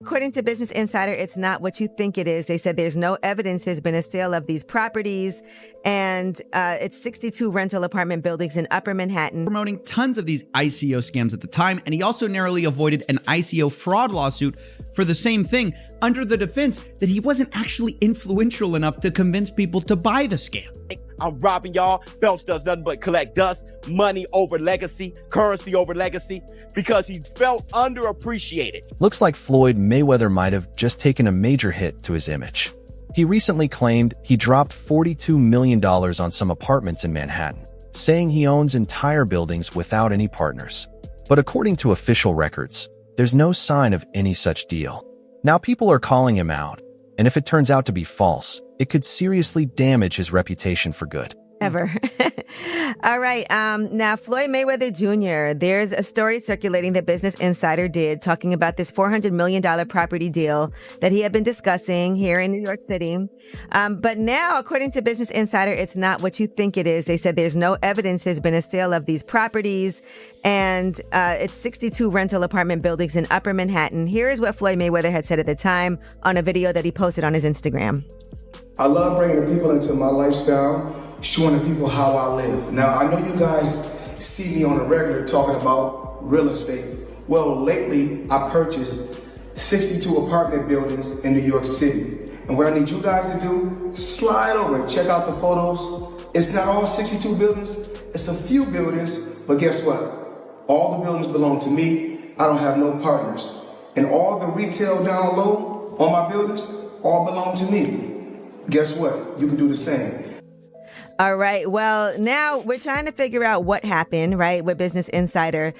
According to Business Insider, it's not what you think it is. They said there's no evidence there's been a sale of these properties, and it's 62 rental apartment buildings in Upper Manhattan. Promoting tons of these ICO scams at the time, and he also narrowly avoided an ICO fraud lawsuit for the same thing under the defense that he wasn't actually influential enough to convince people to buy the scam. I'm robbing y'all. Belts does nothing but collect dust, money over legacy, currency over legacy, because he felt underappreciated. Looks like Floyd Mayweather might have just taken a major hit to his image. He recently claimed he dropped $42 million on some apartments in Manhattan, saying he owns entire buildings without any partners. But according to official records, there's no sign of any such deal. Now people are calling him out, and if it turns out to be false, it could seriously damage his reputation for good. Ever. All right. Now, Floyd Mayweather Jr., there's a story circulating that Business Insider did talking about this $400 million property deal that he had been discussing here in New York City. But now, according to Business Insider, it's not what you think it is. They said there's no evidence there's been a sale of these properties, and it's 62 rental apartment buildings in Upper Manhattan. Here is what Floyd Mayweather had said at the time on a video that he posted on his Instagram. I love bringing the people into my lifestyle, showing the people how I live. Now, I know you guys see me on a regular talking about real estate. Well, lately, I purchased 62 apartment buildings in New York City. And what I need you guys to do, slide over and check out the photos. It's not all 62 buildings, it's a few buildings, but guess what? All the buildings belong to me. I don't have no partners. And all the retail down low on my buildings, all belong to me. Guess what? You can do the same. All right. Well, now we're trying to figure out what happened, right, with Business Insider.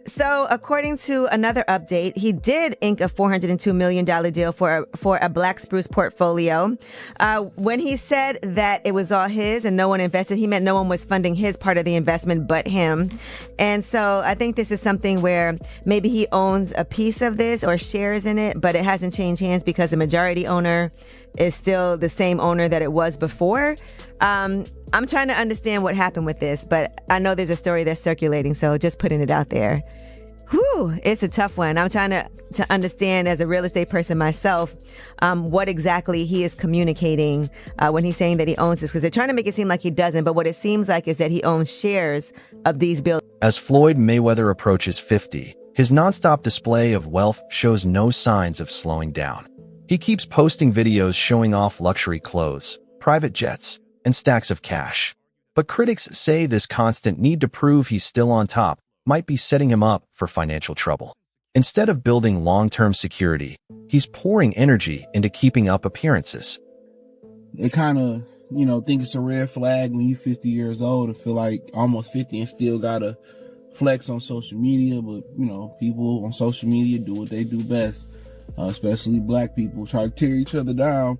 So according to another update, he did ink a $402 million deal for a Black Spruce portfolio. When he said that it was all his and no one invested, he meant no one was funding his part of the investment but him. And so I think this is something where maybe he owns a piece of this or shares in it, but it hasn't changed hands because the majority owner is still the same owner that it was before. I'm trying to understand what happened with this, but I know there's a story that's circulating, so just putting it out there. Whew, it's a tough one. I'm trying to understand as a real estate person myself, what exactly he is communicating when he's saying that he owns this, because they're trying to make it seem like he doesn't, but what it seems like is that he owns shares of these buildings. As Floyd Mayweather approaches 50, his nonstop display of wealth shows no signs of slowing down. He keeps posting videos showing off luxury clothes, private jets, and stacks of cash. But critics say this constant need to prove he's still on top might be setting him up for financial trouble. Instead of building long-term security, he's pouring energy into keeping up appearances. They kind of, think it's a red flag when you're 50 years old and feel like almost 50 and still gotta flex on social media. But, people on social media do what they do best, especially black people, try to tear each other down.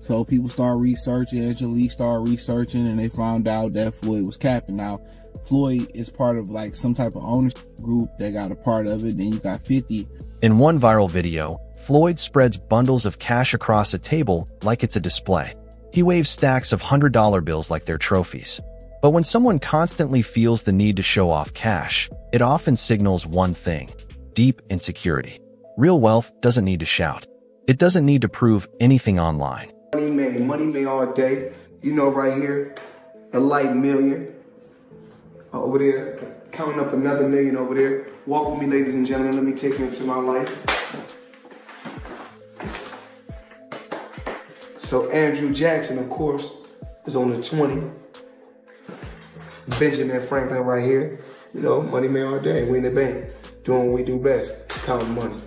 So people start researching, Angelique started researching, and they found out that Floyd was capping. Now, Floyd is part of like some type of ownership group that got a part of it. Then you got 50. In one viral video, Floyd spreads bundles of cash across a table like it's a display. He waves stacks of $100 bills like they're trophies. But when someone constantly feels the need to show off cash, it often signals one thing: deep insecurity. Real wealth doesn't need to shout. It doesn't need to prove anything online. Money made all day. Right here, a light million. Over there, counting up another million over there. Walk with me, ladies and gentlemen. Let me take you into my life. So Andrew Jackson, of course, is on the 20. Benjamin Franklin right here. Money made all day. We in the bank, doing what we do best, counting money.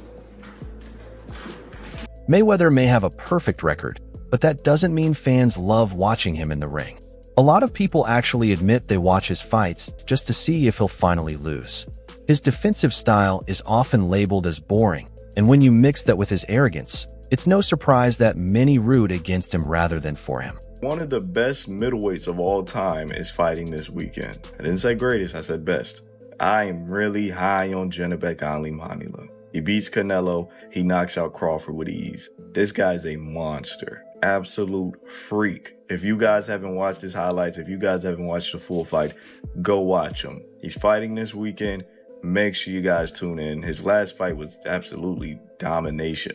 Mayweather may have a perfect record, but that doesn't mean fans love watching him in the ring. A lot of people actually admit they watch his fights just to see if he'll finally lose. His defensive style is often labeled as boring, and when you mix that with his arrogance, it's no surprise that many root against him rather than for him. One of the best middleweights of all time is fighting this weekend. I didn't say greatest, I said best. I am really high on Janibek Alimhanila. He beats Canelo, he knocks out Crawford with ease. This guy's a monster. Absolute freak. If you guys haven't watched his highlights, if you guys haven't watched the full fight, go watch him. He's fighting this weekend. make sure you guys tune in. His last fight was absolutely domination.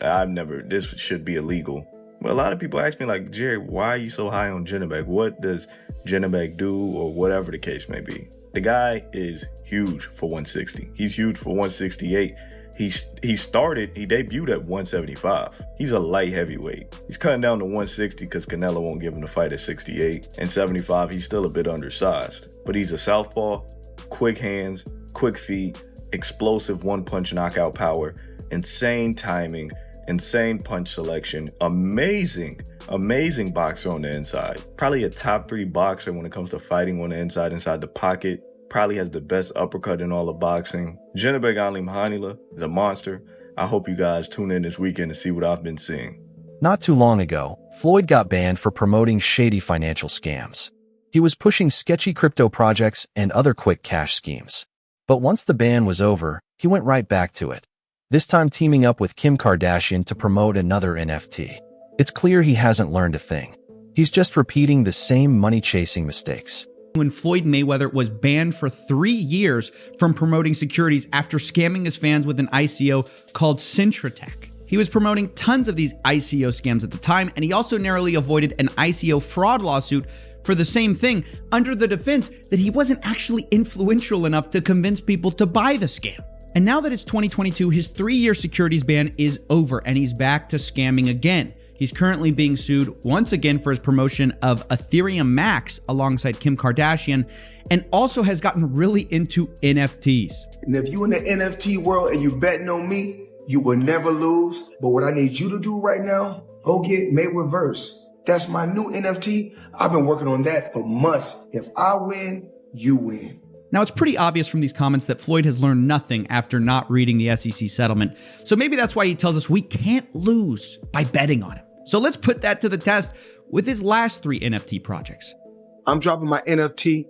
This should be illegal. But a lot of people ask me, like, Jerry, why are you so high on Janibek? What does Janibek do, or whatever the case may be? The guy is huge for 160. He's huge for 168. He debuted at 175. He's a light heavyweight. He's cutting down to 160 because Canelo won't give him the fight at 68. And 75, he's still a bit undersized. But he's a southpaw, quick hands, quick feet, explosive one-punch knockout power, insane timing, insane punch selection, amazing boxer on the inside. Probably a top 3 boxer when it comes to fighting on the inside the pocket. Probably has the best uppercut in all of boxing. Janibek Manila is a monster. I hope you guys tune in this weekend to see what I've been seeing. Not too long ago, Floyd got banned for promoting shady financial scams. He was pushing sketchy crypto projects and other quick cash schemes. But once the ban was over, he went right back to it. This time teaming up with Kim Kardashian to promote another NFT. It's clear he hasn't learned a thing. He's just repeating the same money-chasing mistakes. When Floyd Mayweather was banned for 3 years from promoting securities after scamming his fans with an ICO called Cintratec. He was promoting tons of these ICO scams at the time, and he also narrowly avoided an ICO fraud lawsuit for the same thing, under the defense that he wasn't actually influential enough to convince people to buy the scam. And now that it's 2022, his 3-year securities ban is over, and he's back to scamming again. He's currently being sued once again for his promotion of Ethereum Max alongside Kim Kardashian, and also has gotten really into NFTs. And if you in the NFT world and you betting on me, you will never lose. But what I need you to do right now, go get Mayweather. That's my new NFT. I've been working on that for months. If I win, you win. Now, it's pretty obvious from these comments that Floyd has learned nothing after not reading the SEC settlement. So maybe that's why he tells us we can't lose by betting on him. So let's put that to the test with his last 3 NFT projects. I'm dropping my NFT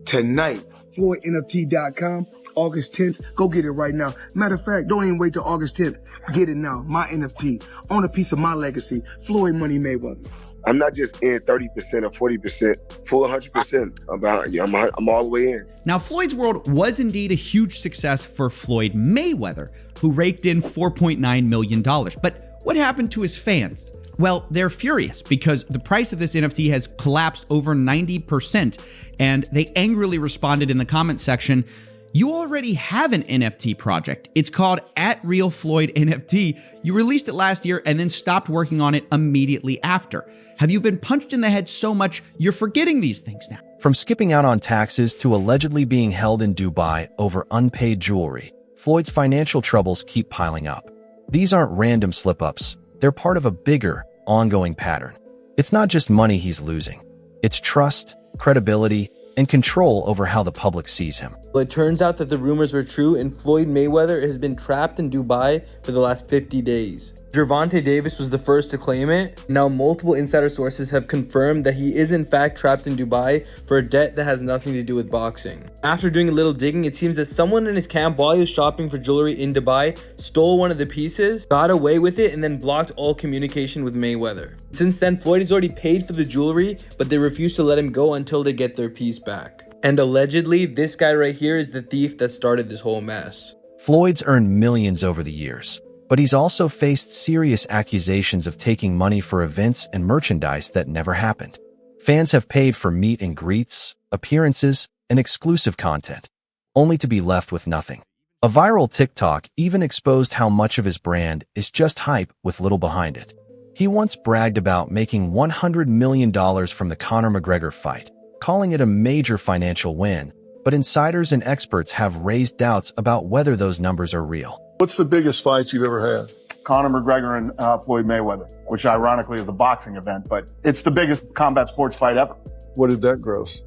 tonight. FloydNFT.com, August 10th. Go get it right now. Matter of fact, don't even wait till August 10th. Get it now. My NFT. Own a piece of my legacy. Floyd Money Mayweather. I'm not just in 30% or 40%, full 100%. I'm behind you. I'm all the way in. Now, Floyd's World was indeed a huge success for Floyd Mayweather, who raked in $4.9 million. But what happened to his fans? Well, they're furious because the price of this NFT has collapsed over 90%, and they angrily responded in the comment section, "You already have an NFT project. It's called @RealFloydNFT. You released it last year and then stopped working on it immediately after. Have you been punched in the head so much you're forgetting these things now?" From skipping out on taxes to allegedly being held in Dubai over unpaid jewelry, Floyd's financial troubles keep piling up. These aren't random slip-ups. They're part of a bigger, ongoing pattern. It's not just money he's losing. It's trust, credibility, and control over how the public sees him. Well, it turns out that the rumors were true, and Floyd Mayweather has been trapped in Dubai for the last 50 days. Gervonta Davis was the first to claim it. Now, multiple insider sources have confirmed that he is in fact trapped in Dubai for a debt that has nothing to do with boxing. After doing a little digging, it seems that someone in his camp, while he was shopping for jewelry in Dubai, stole one of the pieces, got away with it, and then blocked all communication with Mayweather. Since then, Floyd has already paid for the jewelry, but they refuse to let him go until they get their piece back. And allegedly, this guy right here is the thief that started this whole mess. Floyd's earned millions over the years, but he's also faced serious accusations of taking money for events and merchandise that never happened. Fans have paid for meet and greets, appearances, and exclusive content, only to be left with nothing. A viral TikTok even exposed how much of his brand is just hype with little behind it. He once bragged about making $100 million from the Conor McGregor fight, calling it a major financial win, but insiders and experts have raised doubts about whether those numbers are real. What's the biggest fight you've ever had? Conor McGregor and Floyd Mayweather, which ironically is a boxing event, but it's the biggest combat sports fight ever. What did that gross?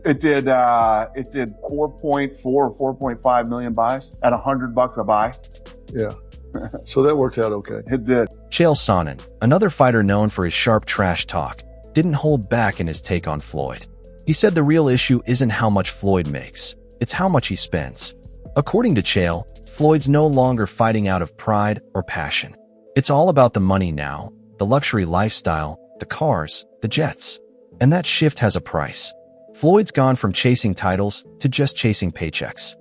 It did 4.4 or 4.5 million buys at $100 a buy. Yeah. So that worked out okay. It did. Chael Sonnen, another fighter known for his sharp trash talk, didn't hold back in his take on Floyd. He said the real issue isn't how much Floyd makes, it's how much he spends. According to Chael, Floyd's no longer fighting out of pride or passion. It's all about the money now, the luxury lifestyle, the cars, the jets. And that shift has a price. Floyd's gone from chasing titles to just chasing paychecks.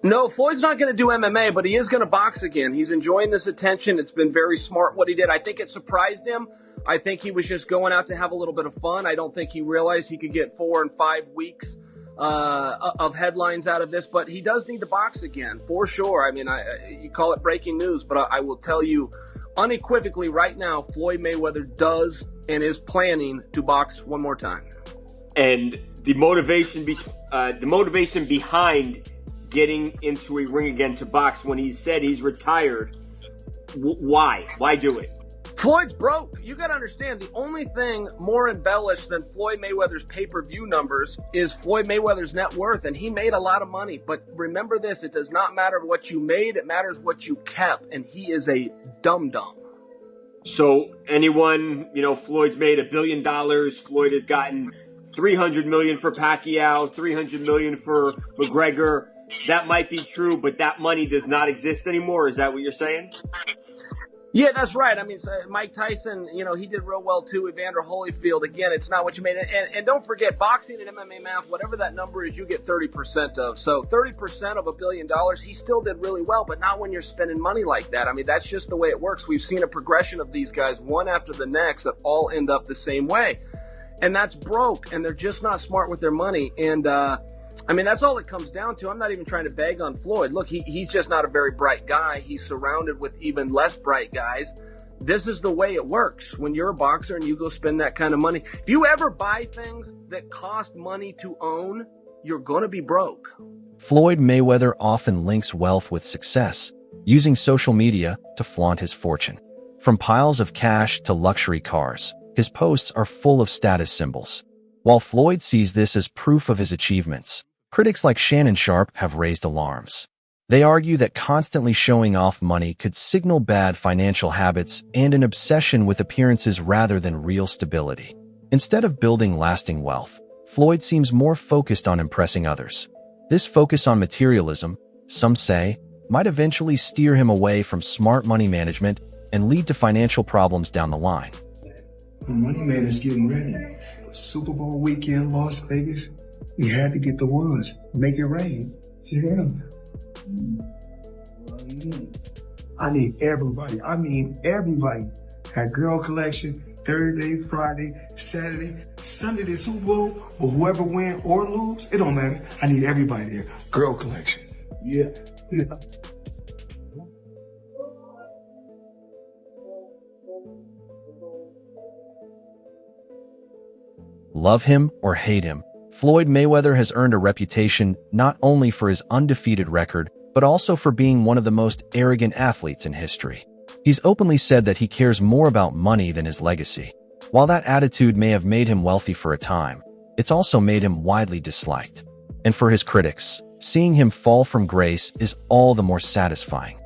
No, Floyd's not going to do MMA, but he is going to box again. He's enjoying this attention. It's been very smart what he did. I think it surprised him. I think he was just going out to have a little bit of fun. I don't think he realized he could get 4 and 5 weeks of headlines out of this, but he does need to box again, for sure. I mean, you call it breaking news, but I will tell you unequivocally right now, Floyd Mayweather does and is planning to box one more time. And the motivation behind getting into a ring again to box when he said he's retired, why do it? Floyd's broke. You got to understand, the only thing more embellished than Floyd Mayweather's pay-per-view numbers is Floyd Mayweather's net worth, and he made a lot of money. But remember this, it does not matter what you made, it matters what you kept, and he is a dum-dum. So anyone, Floyd's made $1 billion. Floyd has gotten $300 million for Pacquiao, $300 million for McGregor. That might be true, but that money does not exist anymore. Is that what you're saying? Yeah, that's right. I mean, Mike Tyson, he did real well too. Evander Holyfield, again, it's not what you made. And don't forget, boxing and MMA math, whatever that number is, you get 30% of. So 30% of $1 billion, he still did really well, but not when you're spending money like that. I mean, that's just the way it works. We've seen a progression of these guys, one after the next, that all end up the same way. And that's broke, and they're just not smart with their money. And, I mean, that's all it comes down to. I'm not even trying to bag on Floyd. Look, he's just not a very bright guy. He's surrounded with even less bright guys. This is the way it works when you're a boxer and you go spend that kind of money. If you ever buy things that cost money to own, you're going to be broke. Floyd Mayweather often links wealth with success, using social media to flaunt his fortune. From piles of cash to luxury cars, his posts are full of status symbols. While Floyd sees this as proof of his achievements, critics like Shannon Sharp have raised alarms. They argue that constantly showing off money could signal bad financial habits and an obsession with appearances rather than real stability. Instead of building lasting wealth, Floyd seems more focused on impressing others. This focus on materialism, some say, might eventually steer him away from smart money management and lead to financial problems down the line. The money man is getting ready. Super Bowl weekend, Las Vegas. We had to get the ones. Make it rain. Yeah. I need everybody. I mean everybody. Had girl collection, Thursday, Friday, Saturday, Sunday, the Super Bowl, or whoever win or lose, it don't matter. I need everybody there. Girl collection. Yeah. Love him or hate him, Floyd Mayweather has earned a reputation not only for his undefeated record, but also for being one of the most arrogant athletes in history. He's openly said that he cares more about money than his legacy. While that attitude may have made him wealthy for a time, it's also made him widely disliked. And for his critics, seeing him fall from grace is all the more satisfying.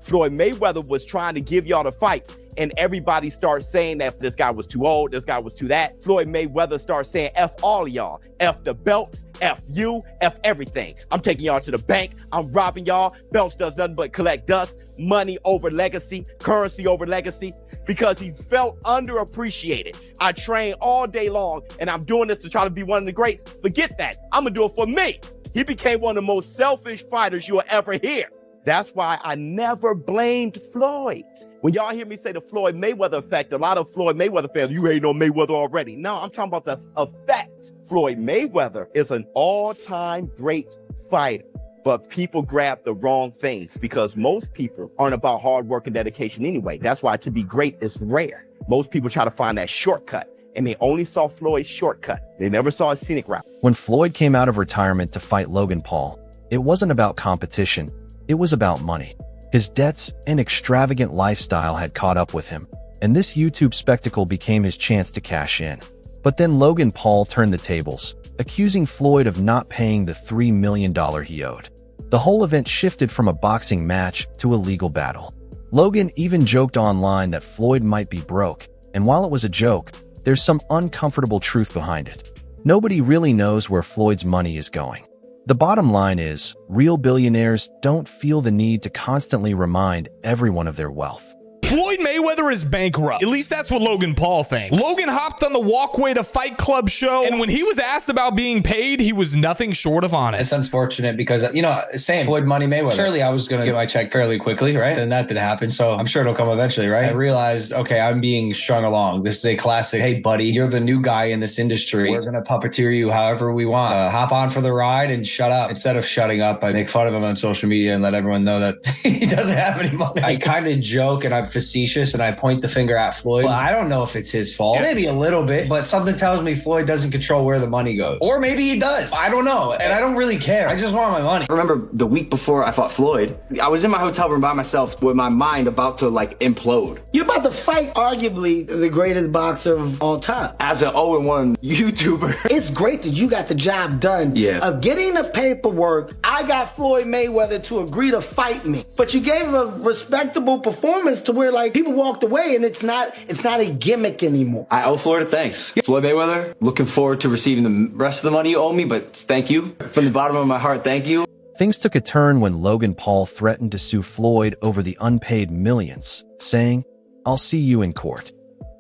Floyd Mayweather was trying to give y'all the fights, and everybody starts saying that this guy was too old, this guy was too that. Floyd Mayweather starts saying F all of y'all. F the belts, F you, F everything. I'm taking y'all to the bank. I'm robbing y'all. Belts does nothing but collect dust. Money over legacy, currency over legacy, because he felt underappreciated. I train all day long, and I'm doing this to try to be one of the greats. Forget that. I'm going to do it for me. He became one of the most selfish fighters you will ever hear. That's why I never blamed Floyd. When y'all hear me say the Floyd Mayweather effect, a lot of Floyd Mayweather fans, you ain't on Mayweather already. No, I'm talking about the effect. Floyd Mayweather is an all-time great fighter, but people grab the wrong things because most people aren't about hard work and dedication anyway. That's why to be great is rare. Most people try to find that shortcut, and they only saw Floyd's shortcut. They never saw a scenic route. When Floyd came out of retirement to fight Logan Paul, it wasn't about competition. It was about money. His debts and extravagant lifestyle had caught up with him, and this YouTube spectacle became his chance to cash in. But then Logan Paul turned the tables, accusing Floyd of not paying the $3 million he owed. The whole event shifted from a boxing match to a legal battle. Logan even joked online that Floyd might be broke, and while it was a joke, there's some uncomfortable truth behind it. Nobody really knows where Floyd's money is going. The bottom line is, real billionaires don't feel the need to constantly remind everyone of their wealth. Floyd Mayweather is bankrupt. At least that's what Logan Paul thinks. Logan hopped on the walkway to Fight Club show, and when he was asked about being paid, he was nothing short of honest. It's unfortunate because, you know, same Floyd Money Mayweather. Surely I was going to get my check fairly quickly, right? And that didn't happen. So I'm sure it'll come eventually, right? I realized, okay, I'm being strung along. This is a classic, hey, buddy, you're the new guy in this industry. We're going to puppeteer you however we want. Hop on for the ride and shut up. Instead of shutting up, I make fun of him on social media and let everyone know that he doesn't have any money. I kind of joke and I'm facetious and I point the finger at Floyd. Well, I don't know if it's his fault. Maybe a little bit, but something tells me Floyd doesn't control where the money goes. Or maybe he does. I don't know. And I don't really care. I just want my money. I remember the week before I fought Floyd, I was in my hotel room by myself with my mind about to like implode. You're about to fight arguably the greatest boxer of all time. As an 0-1 YouTuber. It's great that you got the job done of getting the paperwork. I got Floyd Mayweather to agree to fight me. But you gave a respectable performance to where like people walked away and it's not a gimmick anymore. I owe Floyd a thanks. Floyd Mayweather, looking forward to receiving the rest of the money you owe me, but thank you. From the bottom of my heart, thank you. Things took a turn when Logan Paul threatened to sue Floyd over the unpaid millions, saying, "I'll see you in court."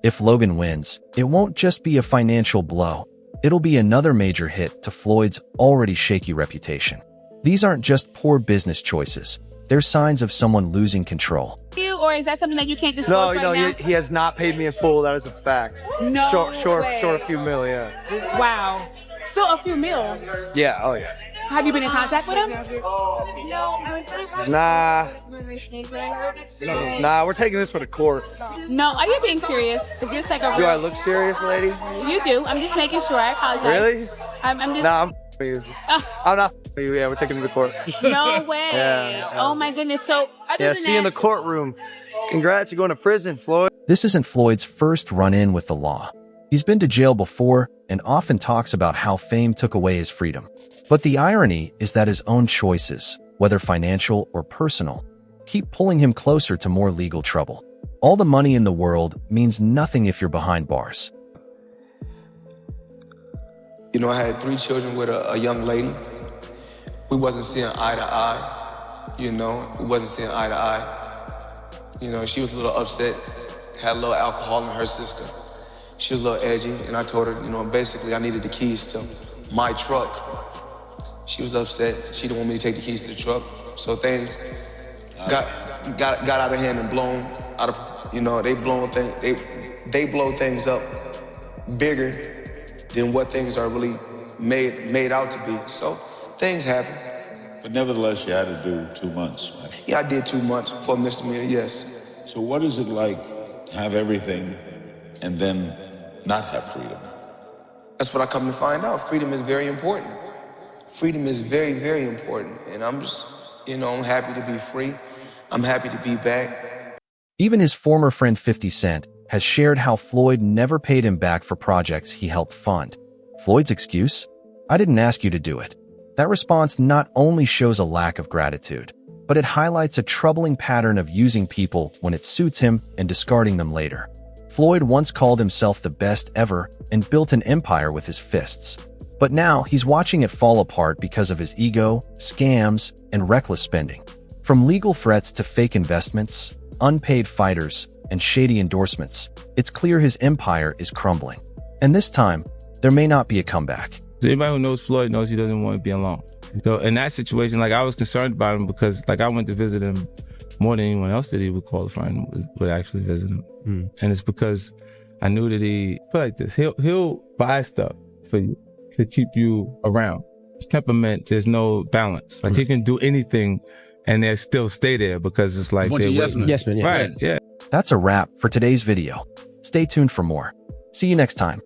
If Logan wins, it won't just be a financial blow. It'll be another major hit to Floyd's already shaky reputation. These aren't just poor business choices. They're signs of someone losing control. Or is that something that you can't disclose right now? He has not paid me in full. That is a fact. No Short a few mil, yeah. Wow. Still a few mil? Yeah, oh yeah. Have you been in contact with him? Nah, we're taking this for the court. No, are you being serious? Is this like a Do I look serious, lady? You do. I'm just making sure. I apologize. Really? I'm just... Nah, I'm not you. Yeah, we're taking him to court. No way. Yeah. Oh my goodness. So, see you in the courtroom. Congrats, you're going to prison, Floyd. This isn't Floyd's first run-in with the law. He's been to jail before and often talks about how fame took away his freedom. But the irony is that his own choices, whether financial or personal, keep pulling him closer to more legal trouble. All the money in the world means nothing if you're behind bars. You know, I had 3 children with a young lady. We wasn't seeing eye to eye. You know, we wasn't seeing eye to eye. You know, she was a little upset, had a little alcohol in her system. She was a little edgy, and I told her, you know, basically I needed the keys to my truck. She was upset. She didn't want me to take the keys to the truck. So things got out of hand and blown out of, you know, they blow things up bigger than what things are really made out to be. So things happen. But nevertheless, you had to do 2 months, right? Yeah, I did 2 months for a misdemeanor, yes. So what is it like to have everything and then not have freedom? That's what I come to find out. Freedom is very important. Freedom is very, very important. And I'm just, you know, I'm happy to be free. I'm happy to be back. Even his former friend 50 Cent has shared how Floyd never paid him back for projects he helped fund. Floyd's excuse? "I didn't ask you to do it." That response not only shows a lack of gratitude, but it highlights a troubling pattern of using people when it suits him and discarding them later. Floyd once called himself the best ever and built an empire with his fists. But now he's watching it fall apart because of his ego, scams, and reckless spending. From legal threats to fake investments, unpaid fighters, and shady endorsements, it's clear his empire is crumbling. And this time, there may not be a comeback. Anybody who knows Floyd knows he doesn't want to be alone. So in that situation, like I was concerned about him because like I went to visit him more than anyone else that he would call a friend would actually visit him. And it's because I knew that he feel like this. He'll buy stuff for you to keep you around. His temperament, there's no balance. Like he can do anything and they still stay there because it's like they're Yes, man. Yeah. Right, yeah. That's a wrap for today's video. Stay tuned for more. See you next time.